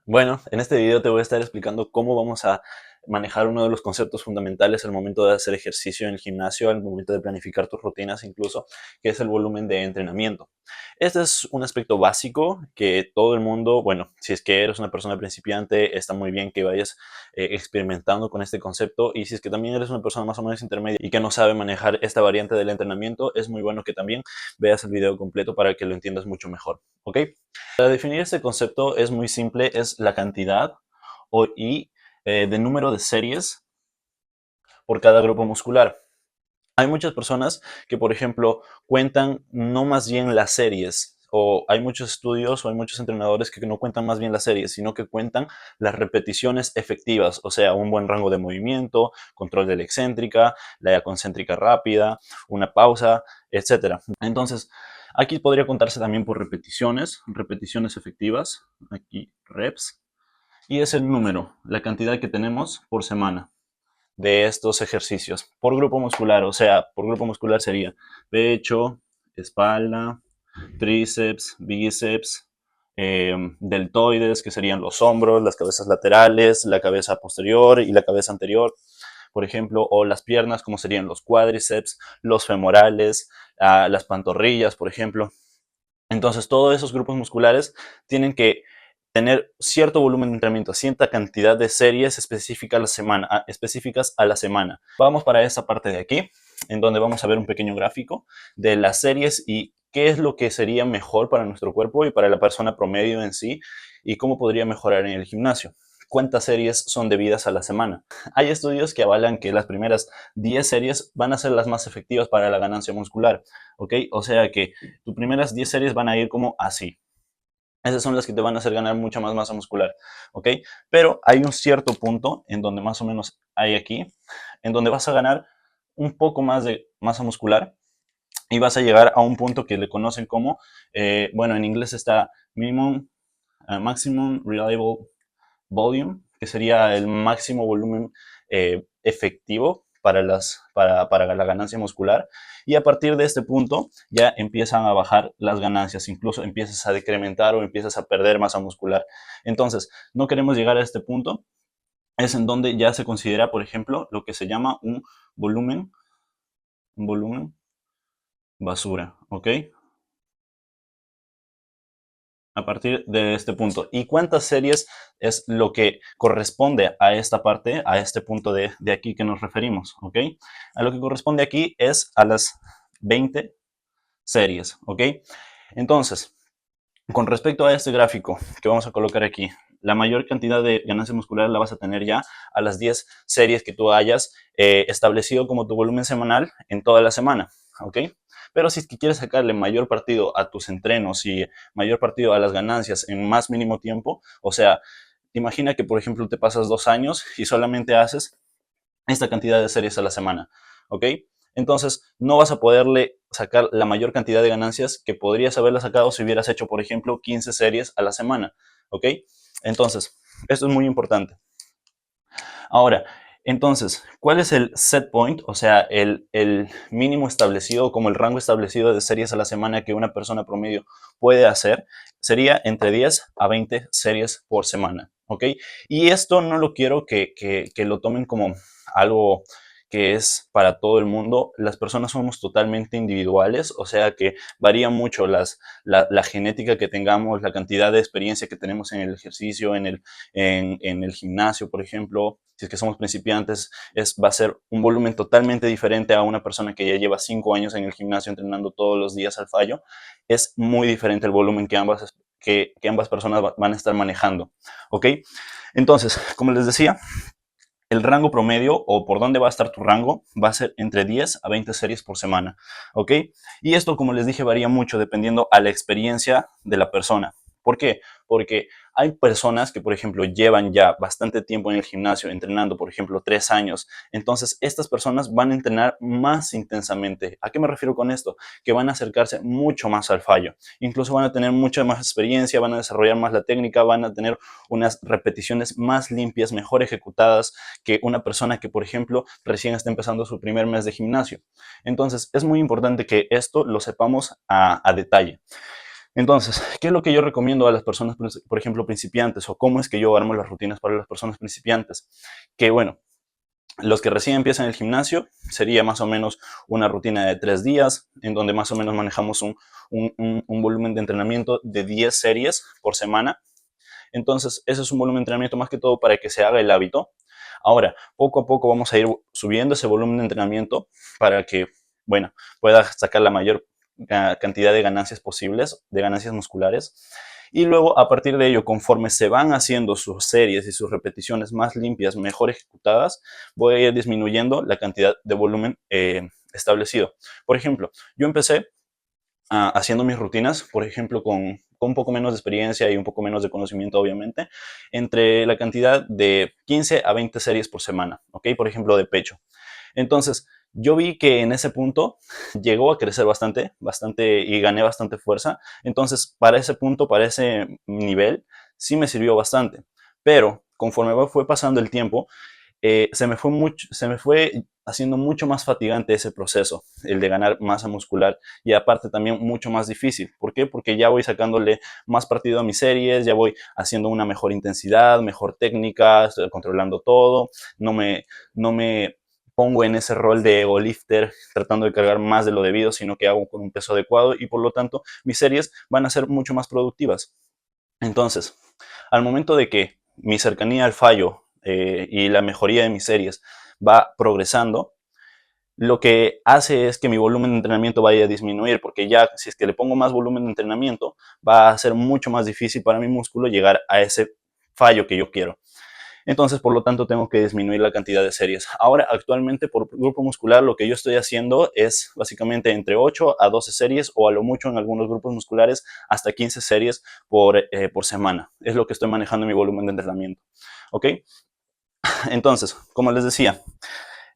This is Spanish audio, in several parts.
Bueno, en este video te voy a estar explicando cómo vamos a manejar uno de los conceptos fundamentales al momento de hacer ejercicio en el gimnasio, al momento de planificar tus rutinas incluso, que es el volumen de entrenamiento. Este es un aspecto básico que todo el mundo, bueno, si es que eres una persona principiante, está muy bien que vayas experimentando con este concepto, y si es que también eres una persona más o menos intermedia y que no sabe manejar esta variante del entrenamiento, es muy bueno que también veas el video completo para que lo entiendas mucho mejor, ¿ok? Para definir este concepto es muy simple, es la cantidad de número de series por cada grupo muscular. Hay muchas personas que, por ejemplo, cuentan no más bien las series, o hay muchos estudios o hay muchos entrenadores que no cuentan más bien las series, sino que cuentan las repeticiones efectivas, o sea, un buen rango de movimiento, control de la excéntrica, la concéntrica rápida, una pausa, etcétera. Entonces, aquí podría contarse también por repeticiones efectivas, aquí reps, y es el número, la cantidad que tenemos por semana de estos ejercicios por grupo muscular. O sea, por grupo muscular sería pecho, espalda, tríceps, bíceps, deltoides, que serían los hombros, las cabezas laterales, la cabeza posterior y la cabeza anterior, por ejemplo, o las piernas, como serían los cuádriceps, los femorales, las pantorrillas, por ejemplo. Entonces, todos esos grupos musculares tienen que tener cierto volumen de entrenamiento, cierta cantidad de series específicas a la semana. Vamos para esta parte de aquí, en donde vamos a ver un pequeño gráfico de las series y qué es lo que sería mejor para nuestro cuerpo y para la persona promedio en sí, y cómo podría mejorar en el gimnasio. ¿Cuántas series son debidas a la semana? Hay estudios que avalan que las primeras 10 series van a ser las más efectivas para la ganancia muscular, ¿ok? O sea que tus primeras 10 series van a ir como así. Esas son las que te van a hacer ganar mucha más masa muscular, ¿ok? Pero hay un cierto punto en donde más o menos hay aquí, en donde vas a ganar un poco más de masa muscular y vas a llegar a un punto que le conocen como, bueno, en inglés está maximum reliable volume, que sería el máximo volumen efectivo para la ganancia muscular. Y a partir de este punto ya empiezan a bajar las ganancias, incluso empiezas a decrementar o empiezas a perder masa muscular. Entonces, no queremos llegar a este punto. Es en donde ya se considera, por ejemplo, lo que se llama un volumen basura, ¿ok? A partir de este punto. ¿Y cuántas series es lo que corresponde a esta parte, a este punto de aquí que nos referimos? ¿Ok? A lo que corresponde aquí es a las 20 series. ¿Ok? Entonces, con respecto a este gráfico que vamos a colocar aquí, la mayor cantidad de ganancia muscular la vas a tener ya a las 10 series que tú hayas establecido como tu volumen semanal en toda la semana, ¿ok? Pero si es que quieres sacarle mayor partido a tus entrenos y mayor partido a las ganancias en más mínimo tiempo, o sea, imagina que por ejemplo te pasas 2 años y solamente haces esta cantidad de series a la semana, ¿ok? Entonces, no vas a poderle sacar la mayor cantidad de ganancias que podrías haberla sacado si hubieras hecho, por ejemplo, 15 series a la semana, ¿ok? Entonces, esto es muy importante. Ahora, entonces, ¿cuál es el set point? O sea, el mínimo establecido, como el rango establecido de series a la semana que una persona promedio puede hacer, sería entre 10 a 20 series por semana, ¿ok? Y esto no lo quiero que lo tomen como algo que es para todo el mundo. Las personas somos totalmente individuales, o sea que varía mucho la genética que tengamos, la cantidad de experiencia que tenemos en el ejercicio, en el gimnasio, por ejemplo. Si es que somos principiantes, va a ser un volumen totalmente diferente a una persona que ya lleva 5 años en el gimnasio entrenando todos los días al fallo. Es muy diferente el volumen que ambas personas van a estar manejando, ¿ok? Entonces, como les decía, el rango promedio o por dónde va a estar tu rango va a ser entre 10 a 20 series por semana, ¿ok? Y esto, como les dije, varía mucho dependiendo a la experiencia de la persona. ¿Por qué? Porque hay personas que, por ejemplo, llevan ya bastante tiempo en el gimnasio entrenando, por ejemplo, 3 años. Entonces, estas personas van a entrenar más intensamente. ¿A qué me refiero con esto? Que van a acercarse mucho más al fallo. Incluso van a tener mucha más experiencia, van a desarrollar más la técnica, van a tener unas repeticiones más limpias, mejor ejecutadas que una persona que, por ejemplo, recién está empezando su primer mes de gimnasio. Entonces, es muy importante que esto lo sepamos a detalle. Entonces, ¿qué es lo que yo recomiendo a las personas, por ejemplo, principiantes? ¿O cómo es que yo armo las rutinas para las personas principiantes? Que bueno, los que recién empiezan el gimnasio, sería más o menos una rutina de 3 días, en donde más o menos manejamos un volumen de entrenamiento de 10 series por semana. Entonces, ese es un volumen de entrenamiento más que todo para que se haga el hábito. Ahora, poco a poco vamos a ir subiendo ese volumen de entrenamiento para que, bueno, pueda sacar la mayor cantidad de ganancias posibles, de ganancias musculares. Y luego, a partir de ello, conforme se van haciendo sus series y sus repeticiones más limpias, mejor ejecutadas, voy a ir disminuyendo la cantidad de volumen establecido. Por ejemplo, yo empecé haciendo mis rutinas, por ejemplo, con un poco menos de experiencia y un poco menos de conocimiento, obviamente, entre la cantidad de 15 a 20 series por semana, ¿ok? Por ejemplo, de pecho. Entonces, yo vi que en ese punto llegó a crecer bastante, bastante y gané bastante fuerza. Entonces, para ese punto, para ese nivel, sí me sirvió bastante. Pero conforme fue pasando el tiempo, se me fue haciendo mucho más fatigante ese proceso, el de ganar masa muscular, y aparte también mucho más difícil. ¿Por qué? Porque ya voy sacándole más partido a mis series, ya voy haciendo una mejor intensidad, mejor técnica, estoy controlando todo, no me pongo en ese rol de ego lifter tratando de cargar más de lo debido, sino que hago con un peso adecuado y por lo tanto mis series van a ser mucho más productivas. Entonces, al momento de que mi cercanía al fallo y la mejoría de mis series va progresando, lo que hace es que mi volumen de entrenamiento vaya a disminuir, porque ya si es que le pongo más volumen de entrenamiento, va a ser mucho más difícil para mi músculo llegar a ese fallo que yo quiero. Entonces, por lo tanto, tengo que disminuir la cantidad de series. Ahora, actualmente, por grupo muscular, lo que yo estoy haciendo es básicamente entre 8 a 12 series o a lo mucho en algunos grupos musculares hasta 15 series por semana. Es lo que estoy manejando en mi volumen de entrenamiento. ¿Ok? Entonces, como les decía,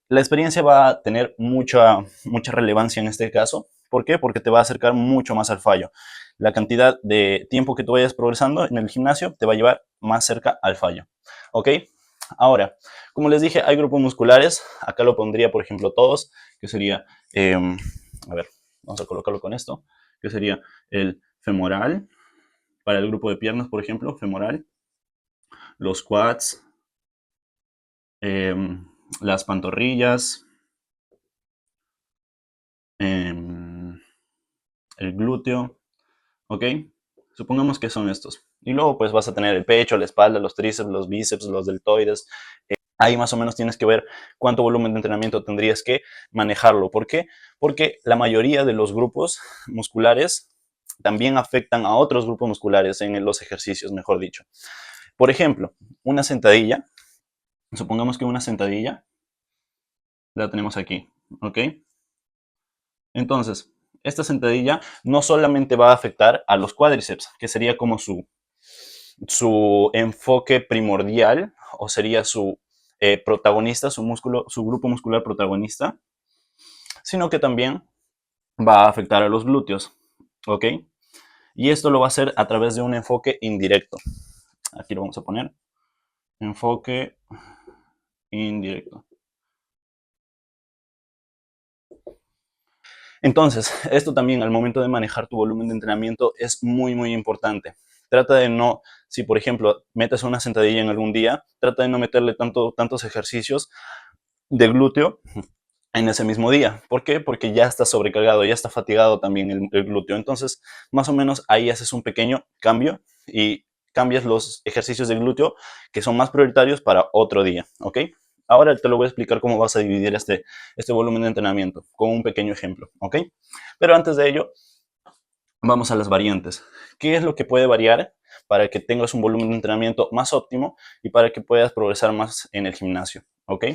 la experiencia va a tener mucha relevancia en este caso. ¿Por qué? Porque te va a acercar mucho más al fallo. La cantidad de tiempo que tú vayas progresando en el gimnasio te va a llevar más cerca al fallo. ¿Ok? Ahora, como les dije, hay grupos musculares. Acá lo pondría, por ejemplo, todos, que sería, a ver, vamos a colocarlo con esto, que sería el femoral, para el grupo de piernas, por ejemplo, femoral, los quads, eh, las pantorrillas, eh, el glúteo, ¿ok? Supongamos que son estos. Y luego pues vas a tener el pecho, la espalda, los tríceps, los bíceps, los deltoides. Ahí más o menos tienes que ver cuánto volumen de entrenamiento tendrías que manejarlo. ¿Por qué? Porque la mayoría de los grupos musculares también afectan a otros grupos musculares en los ejercicios, mejor dicho. Por ejemplo, una sentadilla. Supongamos que una sentadilla la tenemos aquí, ¿ok? Entonces, esta sentadilla no solamente va a afectar a los cuádriceps, que sería como su enfoque primordial, o sería su protagonista, su músculo, su grupo muscular protagonista, sino que también va a afectar a los glúteos, ¿ok? Y esto lo va a hacer a través de un enfoque indirecto. Aquí lo vamos a poner, enfoque indirecto. Entonces, esto también al momento de manejar tu volumen de entrenamiento es muy importante. Trata de no, si por ejemplo metes una sentadilla en algún día, trata de no meterle tantos ejercicios de glúteo en ese mismo día. ¿Por qué? Porque ya está sobrecargado, ya está fatigado también el glúteo. Entonces, más o menos ahí haces un pequeño cambio y cambias los ejercicios de glúteo que son más prioritarios para otro día, ¿ok? Ahora te lo voy a explicar cómo vas a dividir este volumen de entrenamiento con un pequeño ejemplo, ¿ok? Pero antes de ello, vamos a las variantes. ¿Qué es lo que puede variar para que tengas un volumen de entrenamiento más óptimo y para que puedas progresar más en el gimnasio? ¿Ok?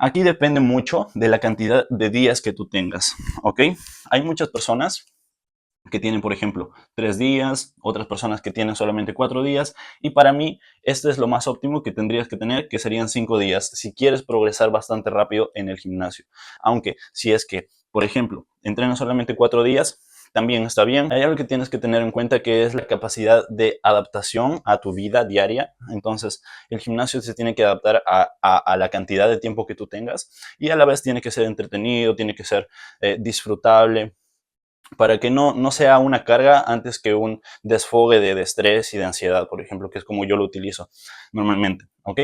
Aquí depende mucho de la cantidad de días que tú tengas. ¿Ok? Hay muchas personas que tienen, por ejemplo, 3 días, otras personas que tienen solamente 4 días, y para mí este es lo más óptimo que tendrías que tener, que serían 5 días, si quieres progresar bastante rápido en el gimnasio. Aunque si es que, por ejemplo, entrenas solamente 4 días, también está bien. Hay algo que tienes que tener en cuenta, que es la capacidad de adaptación a tu vida diaria. Entonces, el gimnasio se tiene que adaptar a la cantidad de tiempo que tú tengas, y a la vez tiene que ser entretenido, tiene que ser disfrutable. para que no sea una carga antes que un desfogue de estrés y de ansiedad, por ejemplo, que es como yo lo utilizo normalmente, ¿ok?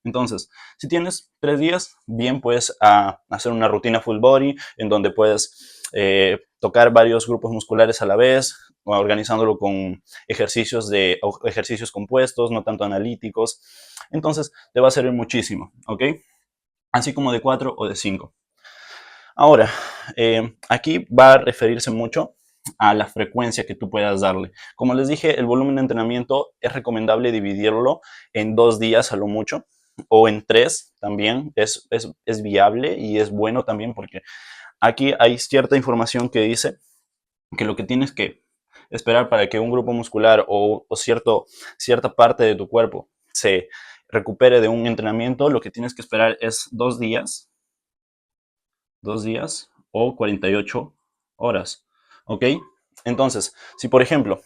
Entonces, si tienes 3 días, bien puedes hacer una rutina full body en donde puedes tocar varios grupos musculares a la vez, organizándolo con ejercicios compuestos, no tanto analíticos. Entonces, te va a servir muchísimo, ¿ok? Así como de 4 o de 5. Ahora, aquí va a referirse mucho a la frecuencia que tú puedas darle. Como les dije, el volumen de entrenamiento es recomendable dividirlo en 2 días a lo mucho, o en 3 también. Es viable y es bueno también, porque aquí hay cierta información que dice que lo que tienes que esperar para que un grupo muscular o cierta parte de tu cuerpo se recupere de un entrenamiento, lo que tienes que esperar es 2 días o 48 horas, ¿ok? Entonces, si por ejemplo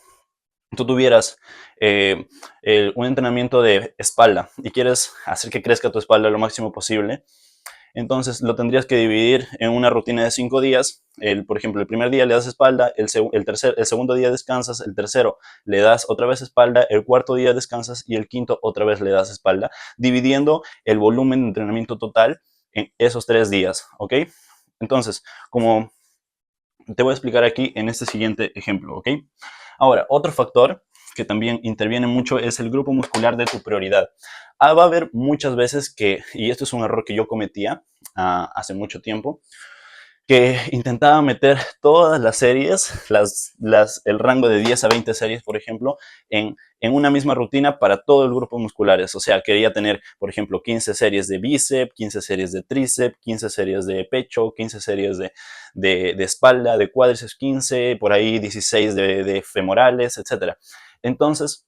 tú tuvieras un entrenamiento de espalda y quieres hacer que crezca tu espalda lo máximo posible, entonces lo tendrías que dividir en una rutina de 5 días. Por ejemplo, el primer día le das espalda, el segundo día descansas, el tercero le das otra vez espalda, el cuarto día descansas y el quinto otra vez le das espalda, dividiendo el volumen de entrenamiento total en esos 3 días, ¿ok? Entonces, como te voy a explicar aquí en este siguiente ejemplo, ¿ok? Ahora, otro factor que también interviene mucho es el grupo muscular de tu prioridad. Va a haber muchas veces que, y esto es un error que yo cometía hace mucho tiempo, que intentaba meter todas las series, el rango de 10 a 20 series, por ejemplo, en una misma rutina para todo el grupo musculares. O sea, quería tener, por ejemplo, 15 series de bíceps, 15 series de tríceps, 15 series de pecho, 15 series de espalda, de cuádriceps 15, por ahí 16 de femorales, etc. Entonces,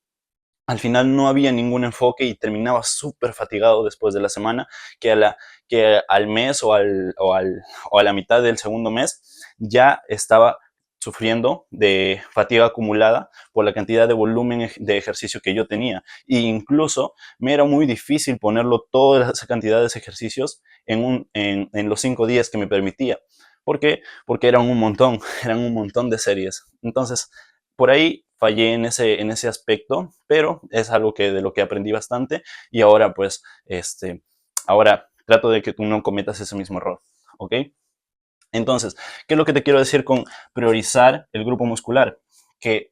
al final no había ningún enfoque y terminaba súper fatigado después de la semana, que al mes o a la mitad del segundo mes ya estaba sufriendo de fatiga acumulada por la cantidad de volumen de ejercicio que yo tenía. E incluso me era muy difícil ponerlo toda esa cantidad de ejercicios en los 5 días que me permitía. ¿Por qué? Porque eran un montón, eran un montón de series. Entonces, por ahí fallé en ese aspecto, pero es algo de lo que aprendí bastante y ahora pues, ahora trato de que tú no cometas ese mismo error, ¿ok? Entonces, ¿qué es lo que te quiero decir con priorizar el grupo muscular? Que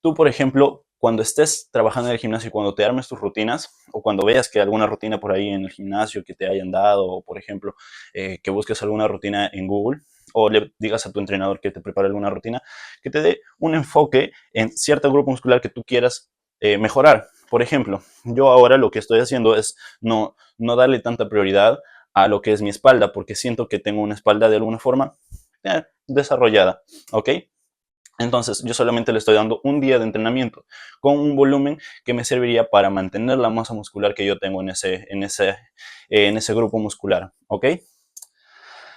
tú, por ejemplo, cuando estés trabajando en el gimnasio y cuando te armes tus rutinas, o cuando veas que alguna rutina por ahí en el gimnasio que te hayan dado, o por ejemplo, que busques alguna rutina en Google, o le digas a tu entrenador que te prepare alguna rutina, que te dé un enfoque en cierto grupo muscular que tú quieras mejorar. Por ejemplo, yo ahora lo que estoy haciendo es no darle tanta prioridad a lo que es mi espalda, porque siento que tengo una espalda de alguna forma desarrollada, ¿ok? Entonces, yo solamente le estoy dando un día de entrenamiento con un volumen que me serviría para mantener la masa muscular que yo tengo en ese grupo muscular, ¿ok?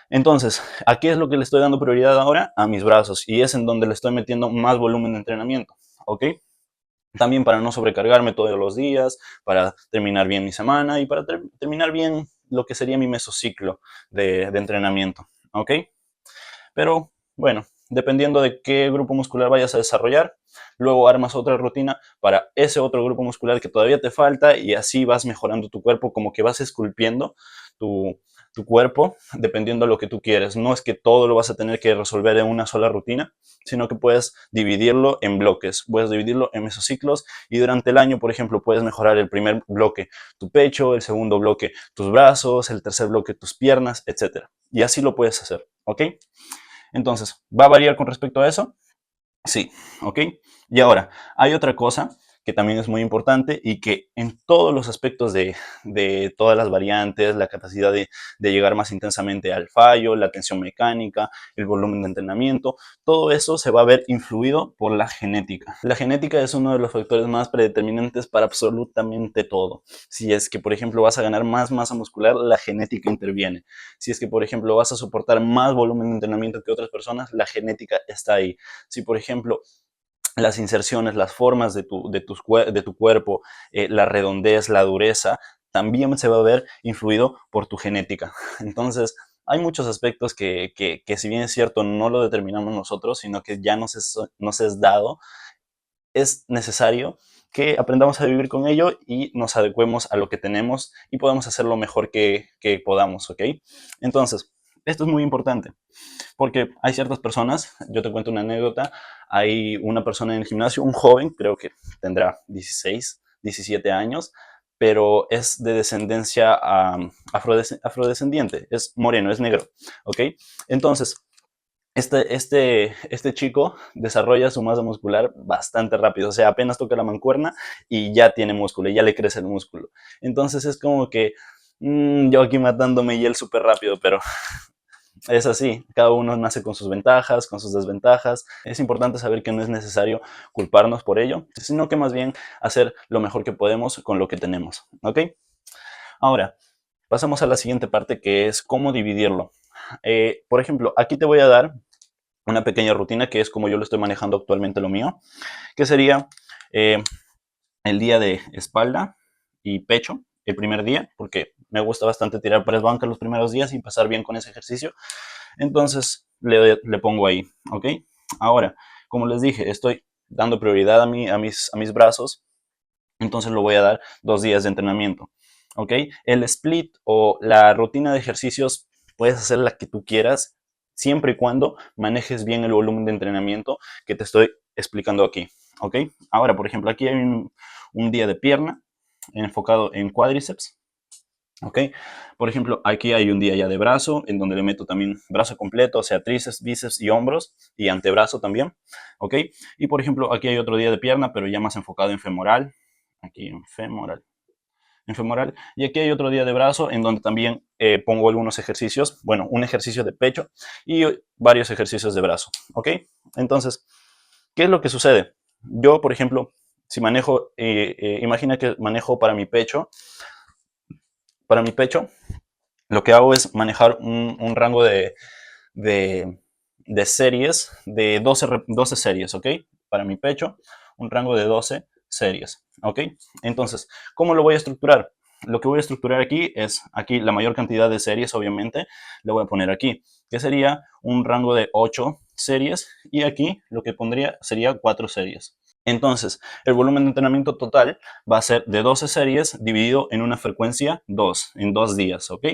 Entonces, ¿a qué es lo que le estoy dando prioridad ahora? A mis brazos, y es en donde le estoy metiendo más volumen de entrenamiento, ¿ok? También para no sobrecargarme todos los días, para terminar bien mi semana y para terminar bien lo que sería mi mesociclo de entrenamiento, ¿ok? Pero bueno, dependiendo de qué grupo muscular vayas a desarrollar, luego armas otra rutina para ese otro grupo muscular que todavía te falta y así vas mejorando tu cuerpo, como que vas esculpiendo tu cuerpo dependiendo de lo que tú quieres. No es que todo lo vas a tener que resolver en una sola rutina, sino que puedes dividirlo en bloques, puedes dividirlo en mesociclos y durante el año, por ejemplo, puedes mejorar el primer bloque tu pecho, el segundo bloque tus brazos, el tercer bloque tus piernas, etc. Y así lo puedes hacer, ¿ok? Entonces, ¿va a variar con respecto a eso? Sí, ¿ok? Y ahora, hay otra cosa que también es muy importante y que en todos los aspectos de todas las variantes, la capacidad de llegar más intensamente al fallo, la tensión mecánica, el volumen de entrenamiento, todo eso se va a ver influido por la genética. La genética es uno de los factores más predeterminantes para absolutamente todo. Si es que, por ejemplo, vas a ganar más masa muscular, la genética interviene. Si es que, por ejemplo, vas a soportar más volumen de entrenamiento que otras personas, la genética está ahí. Si, por ejemplo, las inserciones, las formas de tu cuerpo, la redondez, la dureza, también se va a ver influido por tu genética. Entonces, hay muchos aspectos que si bien es cierto no lo determinamos nosotros, sino que ya nos es dado, es necesario que aprendamos a vivir con ello y nos adecuemos a lo que tenemos y podamos hacer lo mejor que podamos, ¿ok? Entonces, esto es muy importante porque hay ciertas personas, yo te cuento una anécdota, hay una persona en el gimnasio, un joven, creo que tendrá 16, 17 años, pero es de descendencia afrodescendiente, es moreno, es negro, ¿ok? Entonces, este chico desarrolla su masa muscular bastante rápido, o sea, apenas toca la mancuerna y ya tiene músculo, y ya le crece el músculo. Entonces es como que yo aquí matándome y él súper rápido, pero es así, cada uno nace con sus ventajas, con sus desventajas. Es importante saber que no es necesario culparnos por ello, sino que más bien hacer lo mejor que podemos con lo que tenemos, ¿ok? Ahora, pasamos a la siguiente parte, que es cómo dividirlo. Por ejemplo, aquí te voy a dar una pequeña rutina que es como yo lo estoy manejando actualmente lo mío, que sería eh, el día de espalda y pecho, el primer día, porque me gusta bastante tirar press banca los primeros días y pasar bien con ese ejercicio. Entonces le pongo ahí, ¿ok? Ahora, como les dije, estoy dando prioridad a mis brazos, entonces lo voy a dar 2 días de entrenamiento, ¿ok? El split o la rutina de ejercicios puedes hacer la que tú quieras, siempre y cuando manejes bien el volumen de entrenamiento que te estoy explicando aquí, ¿ok? Ahora, por ejemplo, aquí hay un día de pierna enfocado en cuádriceps, ¿ok? Por ejemplo, aquí hay un día ya de brazo, en donde le meto también brazo completo, o sea, tríceps, bíceps y hombros, y antebrazo también, ¿ok? Y por ejemplo, aquí hay otro día de pierna, pero ya más enfocado en femoral, aquí en femoral, y aquí hay otro día de brazo, en donde también pongo algunos ejercicios, bueno, un ejercicio de pecho y varios ejercicios de brazo, ¿ok? Entonces, ¿qué es lo que sucede? Yo, por ejemplo, si manejo, imagina que manejo para mi pecho, lo que hago es manejar un rango de, de series, de 12 series, ¿ok? Para mi pecho, un rango de 12 series, ¿ok? Entonces, ¿cómo lo voy a estructurar? Lo que voy a estructurar aquí es, aquí la mayor cantidad de series, obviamente, le voy a poner aquí, que sería un rango de 8 series, y aquí lo que pondría sería 4 series. Entonces, el volumen de entrenamiento total va a ser de 12 series dividido en una frecuencia 2, en 2 días, ¿ok?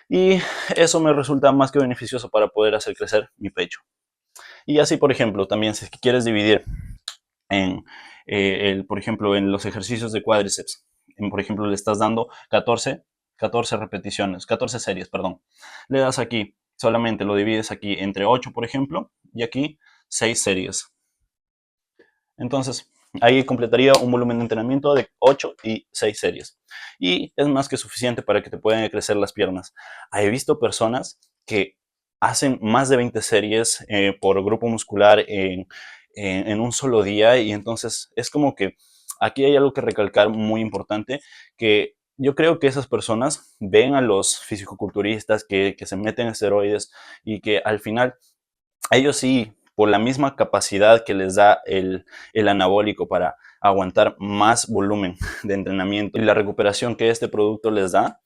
Y eso me resulta más que beneficioso para poder hacer crecer mi pecho. Y así, por ejemplo, también si quieres dividir en, por ejemplo, en los ejercicios de cuádriceps, por ejemplo, le estás dando 14 repeticiones, 14 series, perdón. Le das aquí, solamente lo divides aquí entre 8, por ejemplo, y aquí 6 series. Entonces, ahí completaría un volumen de entrenamiento de 8 y 6 series. Y es más que suficiente para que te puedan crecer las piernas. He visto personas que hacen más de 20 series por grupo muscular en un solo día, y entonces es como que aquí hay algo que recalcar muy importante, que yo creo que esas personas ven a los fisicoculturistas que se meten esteroides y que al final ellos sí, por la misma capacidad que les da el anabólico para aguantar más volumen de entrenamiento y la recuperación que este producto les da,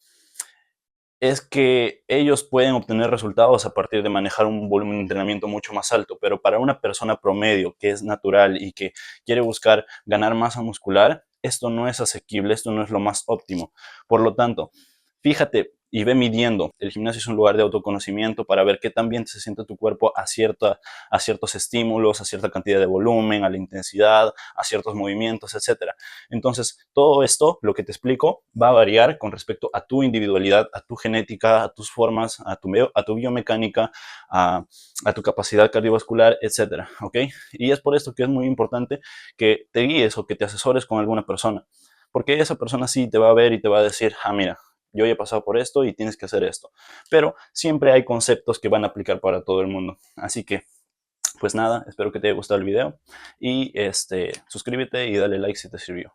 es que ellos pueden obtener resultados a partir de manejar un volumen de entrenamiento mucho más alto, pero para una persona promedio que es natural y que quiere buscar ganar masa muscular, esto no es asequible, esto no es lo más óptimo. Por lo tanto, fíjate y ve midiendo. El gimnasio es un lugar de autoconocimiento para ver qué tan bien se siente tu cuerpo a ciertos estímulos, a cierta cantidad de volumen, a la intensidad, a ciertos movimientos, etcétera. Entonces, todo esto, lo que te explico, va a variar con respecto a tu individualidad, a tu genética, a tus formas, a tu biomecánica, a tu capacidad cardiovascular, etcétera, ¿ok? Y es por esto que es muy importante que te guíes o que te asesores con alguna persona, porque esa persona sí te va a ver y te va a decir, mira, yo ya he pasado por esto y tienes que hacer esto. Pero siempre hay conceptos que van a aplicar para todo el mundo. Así que, pues nada, espero que te haya gustado el video y suscríbete y dale like si te sirvió.